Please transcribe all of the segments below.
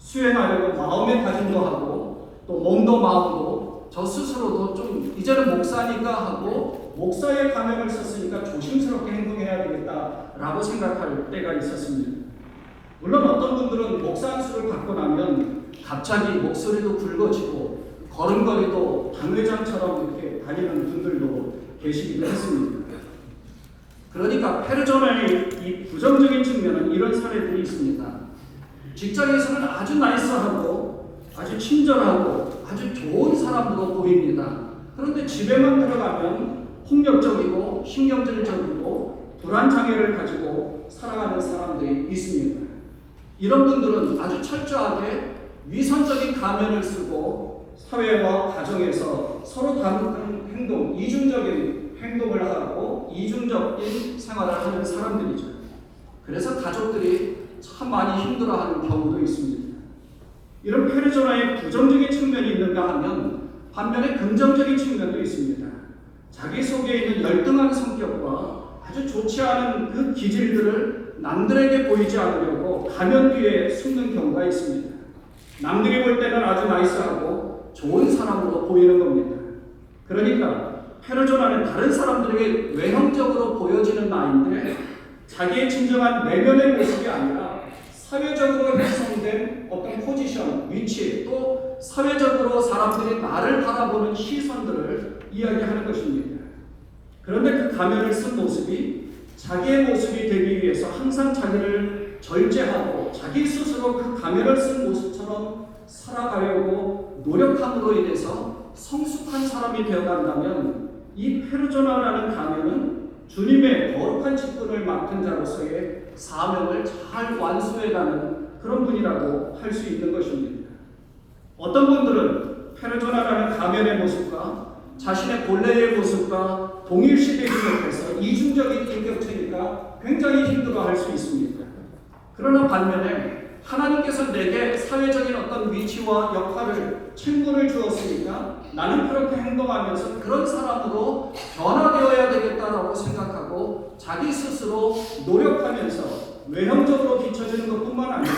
수행하려고 마음의 다짐도 하고 또 몸도 마음도 저 스스로도 좀 이제는 목사니까 하고 목사의 가면을 썼으니까 조심스럽게 행동해야 되겠다라고 생각할 때가 있었습니다. 물론 어떤 분들은 목사 안수를 받고 나면 갑자기 목소리도 굵어지고 걸음걸이도 당회장처럼 이렇게 다니는 분들도 계시기도 했습니다. 그러니까 페르조나의 이 부정적인 측면은 이런 사례들이 있습니다. 직장에서는 아주 나이스하고 아주 친절하고 아주 좋은 사람으로 보입니다. 그런데 집에만 들어가면 폭력적이고 신경질적이고 불안장애를 가지고 살아가는 사람들이 있습니다. 이런 분들은 아주 철저하게 위선적인 가면을 쓰고 사회와 가정에서 서로 다른 행동, 이중적인 행동을 하고 이중적인 생활을 하는 사람들이죠. 그래서 가족들이 참 많이 힘들어하는 경우도 있습니다. 이런 페르소나의 부정적인 측면이 있는가 하면 반면에 긍정적인 측면도 있습니다. 자기 속에 있는 열등한 성격과 아주 좋지 않은 그 기질들을 남들에게 보이지 않으려고 가면 뒤에 숨는 경우가 있습니다. 남들이 볼 때는 아주 나이스하고 좋은 사람으로 보이는 겁니다. 그러니까 페르조나는 다른 사람들에게 외형적으로 보여지는 나인데 자기의 진정한 내면의 모습이 아니라 사회적으로 형성된 어떤 포지션, 위치, 또 사회적으로 사람들이 나를 바라보는 시선들을 이야기하는 것입니다. 그런데 그 가면을 쓴 모습이 자기의 모습이 되기 위해서 항상 자기를 절제하고 자기 스스로 그 가면을 쓴 모습처럼 살아가려고 노력함으로 인해서 성숙한 사람이 되어간다면 이 페르조나라는 가면은 주님의 거룩한 직분을 맡은 자로서의 사명을 잘 완수해가는 그런 분이라고 할 수 있는 것입니다. 어떤 분들은 페르조나라는 가면의 모습과 자신의 본래의 모습과 동일시되지 못해서 이중적인 인격체니까 굉장히 힘들어할 수 있습니다. 그러나 반면에 하나님께서 내게 사회적인 어떤 위치와 역할을 책무를 주었으니까 나는 그렇게 행동하면서 그런 사람으로 변화되어야 되겠다라고 생각하고 자기 스스로 노력하면서 외형적으로 비춰지는 것뿐만 아니라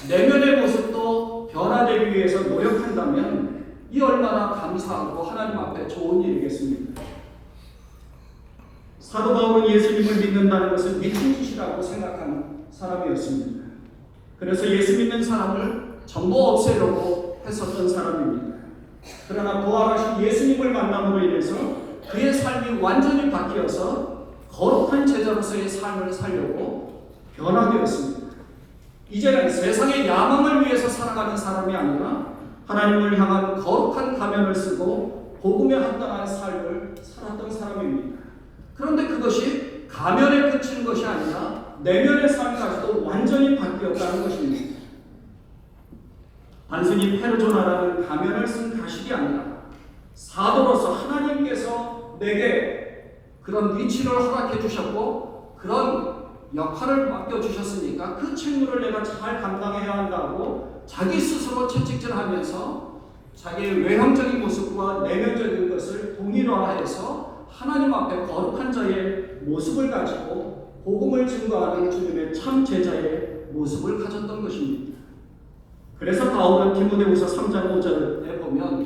내면의 모습도 변화되기 위해서 노력한다면 이 얼마나 감사하고 하나님 앞에 좋은 일이겠습니까? 사도 바울은 예수님을 믿는다는 것은 미친 짓이라고 생각한 사람이었습니다. 그래서 예수 믿는 사람을 전부 없애려고 했었던 사람입니다. 그러나 부활하신 예수님을 만남으로 인해서 그의 삶이 완전히 바뀌어서 거룩한 제자로서의 삶을 살려고 변화되었습니다. 이제는 세상의 야망을 위해서 살아가는 사람이 아니라 하나님을 향한 거룩한 가면을 쓰고 복음에 합당한 삶을 살았던 사람입니다. 그런데 그것이 가면에 그치는 것이 아니라 내면의 삶까지도 완전히 바뀌었다는 것입니다. 단순히 페르조나라는 가면을 쓴 가식이 아니라 사도로서 하나님께서 내게 그런 위치를 허락해 주셨고 그런 역할을 맡겨주셨으니까 그 책무를 내가 잘 감당해야 한다고 자기 스스로 채찍질하면서 자기의 외형적인 모습과 내면적인 것을 동일화해서 하나님 앞에 거룩한 자의 모습을 가지고 복음을 증거하는 주님의 참 제자의 모습을 가졌던 것입니다. 그래서 바울은 디모데후서 3장 5절에 보면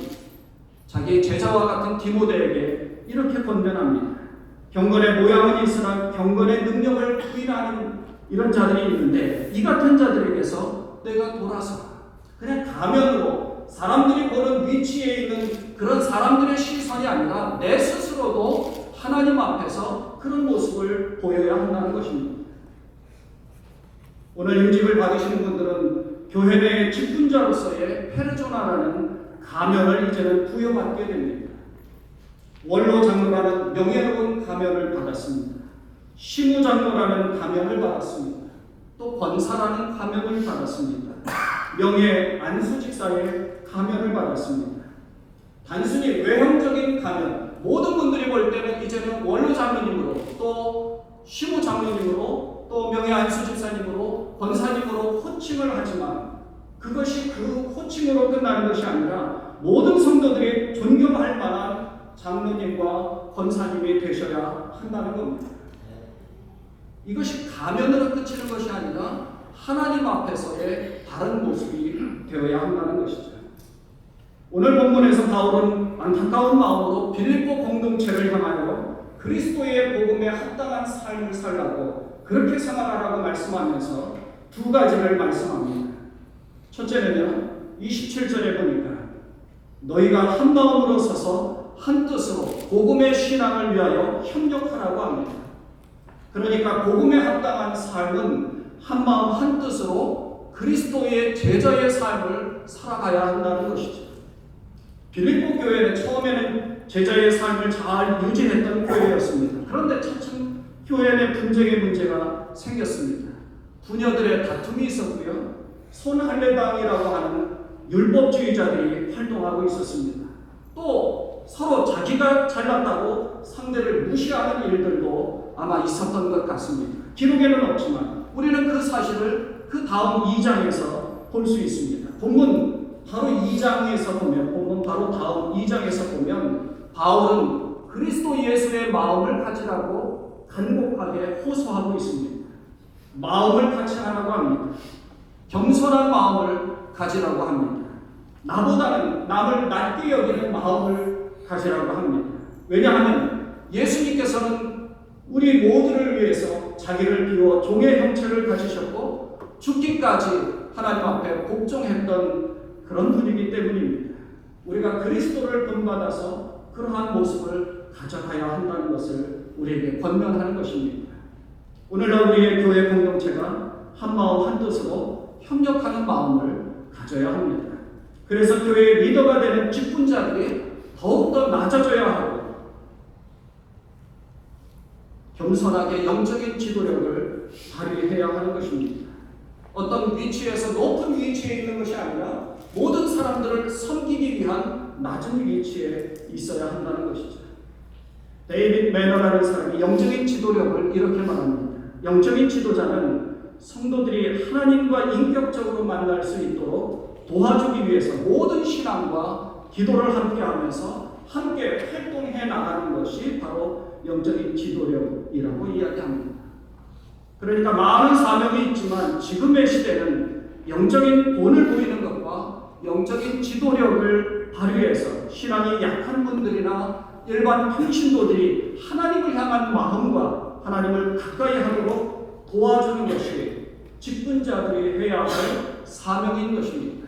자기의 제자와 같은 디모데에게 이렇게 권면합니다. 경건의 모양은 있으나 경건의 능력을 부인하는 이런 자들이 있는데 이 같은 자들에게서 내가 돌아서 그냥 가면으로 사람들이 보는 위치에 있는 그런 사람들의 시선이 아니라 내 스스로도 하나님 앞에서 그런 모습을 보여야 한다는 것입니다. 오늘 임직을 받으시는 분들은 교회 내 직분자로서의 페르조나라는 가면을 이제는 부여받게 됩니다. 원로 장로라는 명예로운 가면을 받았습니다. 시무 장로라는 가면을 받았습니다. 또 권사라는 가면을 받았습니다. 명예 안수직사의 가면을 받았습니다. 단순히 외형적인 가면, 모든 분들이 볼 때는 이제는 원로 장로님으로 또 시무 장로님으로 또 명예 안수직사님으로 권사님으로 호칭을 하지만 그것이 그 호칭으로 끝나는 것이 아니라 모든 성도들이 존경할 만한 장로님과 권사님이 되셔야 한다는 겁니다. 이것이 가면으로 그치는 것이 아니라 하나님 앞에서의 다른 모습이 되어야 한다는 것이죠. 오늘 본문에서 바울은 안타까운 마음으로 빌립보 공동체를 향하여 그리스도의 복음에 합당한 삶을 살라고 그렇게 생활하라고 말씀하면서 두 가지를 말씀합니다. 첫째는요, 27절에 보니까 너희가 한 마음으로 서서 한 뜻으로 복음의 신앙을 위하여 협력하라고 합니다. 그러니까 복음에 합당한 삶은 한 마음 한 뜻으로 그리스도의 제자의 삶을 살아가야 한다는 것이죠. 빌립보 교회는 처음에는 제자의 삶을 잘 유지했던 교회였습니다. 그런데 차츰 교회 내 분쟁의 문제가 생겼습니다. 부녀들의 다툼이 있었고요. 손할례당이라고 하는 율법주의자들이 활동하고 있었습니다. 또 서로 자기가 잘났다고 상대를 무시하는 일들도 아마 있었던 것 같습니다. 기록에는 없지만 우리는 그 사실을 그 다음 2장에서 볼 수 있습니다. 본문 바로 2장에서 보면, 본문 바로 다음 2장에서 보면 바울은 그리스도 예수의 마음을 가지라고 간곡하게 호소하고 있습니다. 마음을 같이 하라고 합니다. 겸손한 마음을 가지라고 합니다. 나보다는 남을 낮게 여기는 마음을 가지라고 합니다. 왜냐하면 예수님께서는 우리 모두를 위해서 자기를 비워 종의 형체를 가지셨고 죽기까지 하나님 앞에 복종했던 그런 분이기 때문입니다. 우리가 그리스도를 본받아서 그러한 모습을 가져가야 한다는 것을 우리에게 권면하는 것입니다. 오늘날 우리의 교회 공동체가 한 마음 한 뜻으로 협력하는 마음을 가져야 합니다. 그래서 교회의 리더가 되는 직분자들이 더욱더 낮아져야 하고 겸손하게 영적인 지도력을 발휘해야 하는 것입니다. 어떤 위치에서 높은 위치에 있는 것이 아니라 모든 사람들을 섬기기 위한 낮은 위치에 있어야 한다는 것이죠. 데이빗 매너라는 사람이 영적인 지도력을 이렇게 말합니다. 영적인 지도자는 성도들이 하나님과 인격적으로 만날 수 있도록 도와주기 위해서 모든 신앙과 기도를 함께 하면서 함께 활동해 나가는 것이 바로 영적인 지도력이라고 이야기합니다. 그러니까 많은 사명이 있지만 지금의 시대는 영적인 본을 보이는 것과 영적인 지도력을 발휘해서 신앙이 약한 분들이나 일반 평신도들이 하나님을 향한 마음과 하나님을 가까이 하도록 도와주는 것이 직분자들이 해야 할 사명인 것입니다.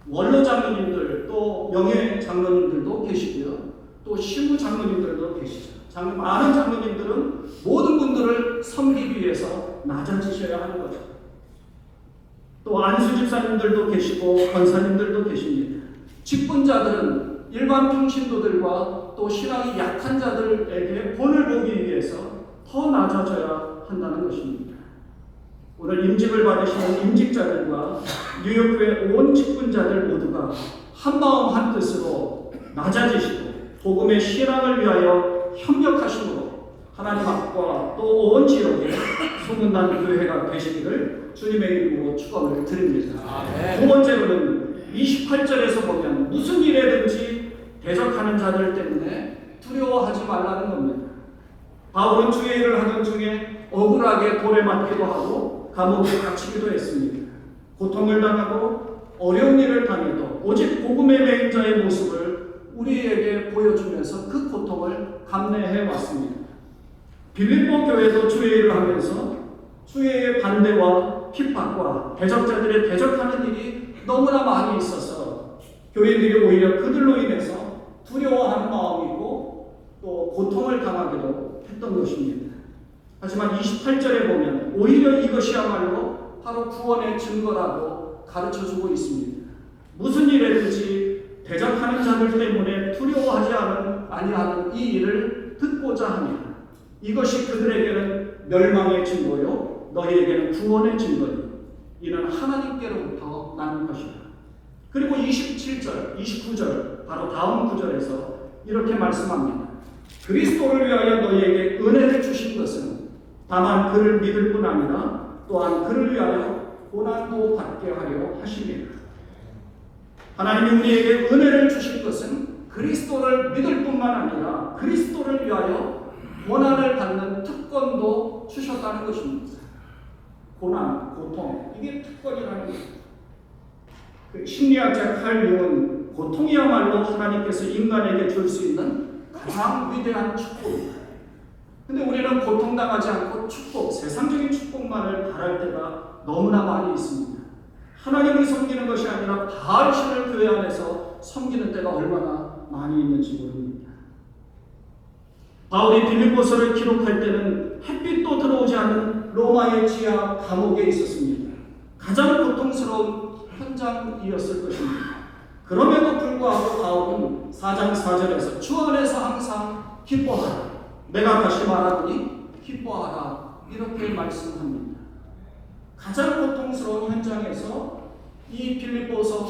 원로 장로님들 또 명예 장로님들도 계시고요. 또 신부 장로님들도 계시죠. 많은 장로님들은 모든 분들을 섬기기 위해서 낮아지셔야 하는 거죠. 또 안수 집사님들도 계시고 권사님들도 계십니다. 직분자들은 일반 평신도들과 또 신앙이 약한 자들에게 본을 보기 위해서 더 낮아져야 한다는 것입니다. 오늘 임직을 받으시는 임직자들과 뉴욕교회 온 직분자들 모두가 한 마음 한 뜻으로 낮아지시고 복음의 신앙을 위하여 협력하심으로 하나님 앞과 또 온 지역에 소문난 교회가 되시기를 주님의 이름으로 축원을 드립니다. 두 번째로는 28절에서 보면 무슨 일에든지 대적하는 자들 때문에 두려워하지 말라는 겁니다. 바울은 주의 일을 하던 중에 억울하게 돌에 맞기도 하고 감옥에 갇히기도 했습니다. 고통을 당하고 어려운 일을 당해도 오직 복음의 매인 자의 모습을 우리에게 보여주면서 그 고통을 감내해 왔습니다. 빌립보 교회도 주의 일을 하면서 주의 반대와 핍박과 대적자들의 대적하는 일이 너무나 많이 있어서 교인들이 오히려 그들로 인해서 두려워하는 마음이고 또 고통을 당하기도 했던 것입니다. 하지만 28절에 보면 오히려 이것이야말로 바로 구원의 증거라고 가르쳐주고 있습니다. 무슨 일에든지 대적하는 자들 때문에 두려워하지 아니하는 이 일을 듣고자 하니 이것이 그들에게는 멸망의 증거요 너희에게는 구원의 증거니 이는 하나님께로부터 나는 것이다. 그리고 27절, 29절 바로 다음 구절에서 이렇게 말씀합니다. 그리스도를 위하여 너희에게 은혜를 주신 것은 다만 그를 믿을 뿐 아니라 또한 그를 위하여 고난도 받게 하려 하십니다. 하나님이 우리에게 은혜를 주신 것은 그리스도를 믿을 뿐만 아니라 그리스도를 위하여 고난을 받는 특권도 주셨다는 것입니다. 고난, 고통, 이게 특권이라는 것입니다. 그 심리학자 칼 융은 고통이야말로 하나님께서 인간에게 줄 수 있는 가장 위대한 축복입니다. 근데 우리는 고통당하지 않고 축복, 세상적인 축복만을 바랄 때가 너무나 많이 있습니다. 하나님을 섬기는 것이 아니라 바알신을 교회 안에서 섬기는 때가 얼마나 많이 있는지 모릅니다. 바울이 빌립보서를 기록할 때는 햇빛도 들어오지 않는 로마의 지하 감옥에 있었습니다. 가장 고통스러운 현장이었을 것입니다. 그럼에도 불구하고 바울은 4장 4절에서 주 안에서 항상 기뻐하라. 내가 다시 말하노니 기뻐하라. 이렇게 말씀합니다. 가장 고통스러운 현장에서 이 빌립보서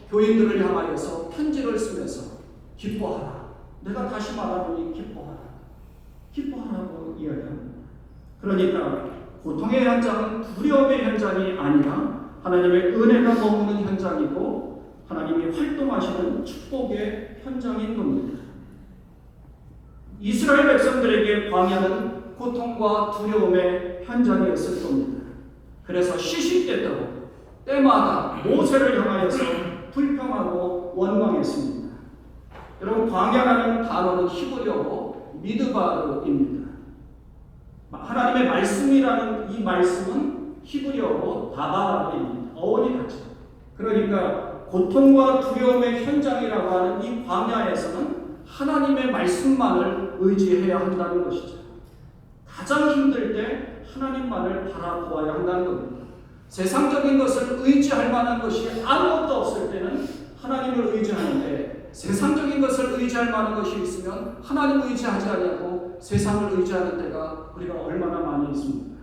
교인들을 향하여서 편지를 쓰면서 기뻐하라. 내가 다시 말하노니 기뻐하라. 기뻐하라고 이야기합니다. 그러니까 고통의 현장은 두려움의 현장이 아니라 하나님의 은혜가 머무는 현장이고 하나님이 활동하시는 축복의 현장인 겁니다. 이스라엘 백성들에게 광야는 고통과 두려움의 현장이었을 겁니다. 그래서 시시때때로 때마다 모세를 향하여서 불평하고 원망했습니다. 여러분, 광야라는 단어는 히브리어고 미드바르입니다. 하나님의 말씀이라는 이 말씀은 히브리어고 다바르입니다. 어원이 같죠. 그러니까 고통과 두려움의 현장이라고 하는 이 광야에서는 하나님의 말씀만을 의지해야 한다는 것이죠. 가장 힘들 때 하나님만을 바라보아야 한다는 겁니다. 세상적인 것을 의지할 만한 것이 아무것도 없을 때는 하나님을 의지하는데 세상적인 것을 의지할 만한 것이 있으면 하나님을 의지하지 않고 세상을 의지하는 때가 우리가 얼마나 많이 있습니까?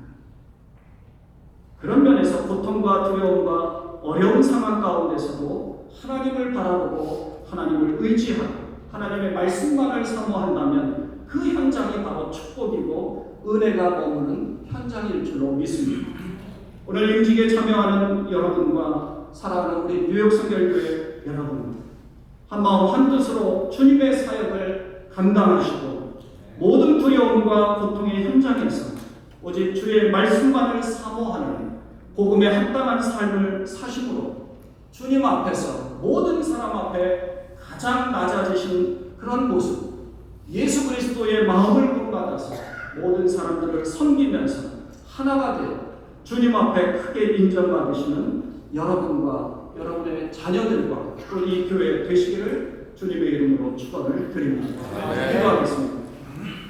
그런 면에서 고통과 두려움과 어려운 상황 가운데서도 하나님을 바라보고 하나님을 의지하고 하나님의 말씀만을 사모한다면 그 현장이 바로 축복이고 은혜가 머무는 현장일 줄로 믿습니다. 오늘 임직에 참여하는 여러분과 사랑하는 우리 뉴욕 선결교회 여러분, 한마음 한뜻으로 주님의 사역을 감당하시고 모든 두려움과 고통의 현장에서 오직 주의 말씀만을 사모하는 복음에 합당한 삶을 사심으로 주님 앞에서 모든 사람 앞에 가장 낮아지신 그런 모습, 예수 그리스도의 마음을 본받아서 모든 사람들을 섬기면서 하나가 되어 주님 앞에 크게 인정받으시는 여러분과 여러분의 자녀들과 또 이 교회 되시기를 주님의 이름으로 축원을 드립니다. 기도하겠습니다.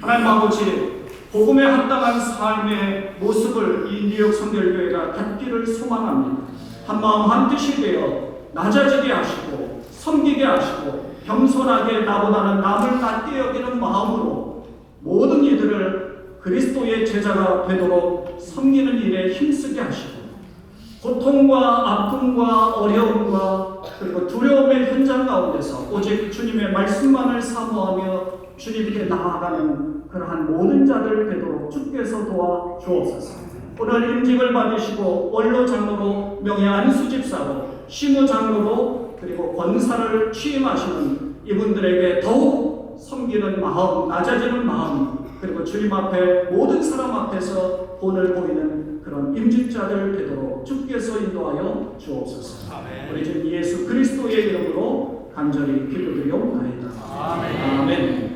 하나님 아버지, 복음에 합당한 삶의 모습을 이 뉴욕 선결교회가 갖기를 소망합니다. 한마음 한뜻이 되어 낮아지게 하시고 섬기게 하시고 겸손하게 나보다는 남을 낮게 여기는 마음으로 모든 이들을 그리스도의 제자가 되도록 섬기는 일에 힘쓰게 하시고 고통과 아픔과 어려움과 그리고 두려움의 현장 가운데서 오직 주님의 말씀만을 사모하며 주님께 나아가는 그러한 모든 자들 되도록 주께서 도와 주옵소서. 오늘 임직을 받으시고 원로 장로로 명예 안수 집사로 시무 장로로 그리고 권사를 취임하시는 이분들에게 더욱 섬기는 마음, 낮아지는 마음, 그리고 주님 앞에 모든 사람 앞에서 본을 보이는 그런 임직자들 되도록 주께서 인도하여 주옵소서. 우리 주 예수 그리스도의 이름으로 간절히 기도드리옵나이다. 아멘.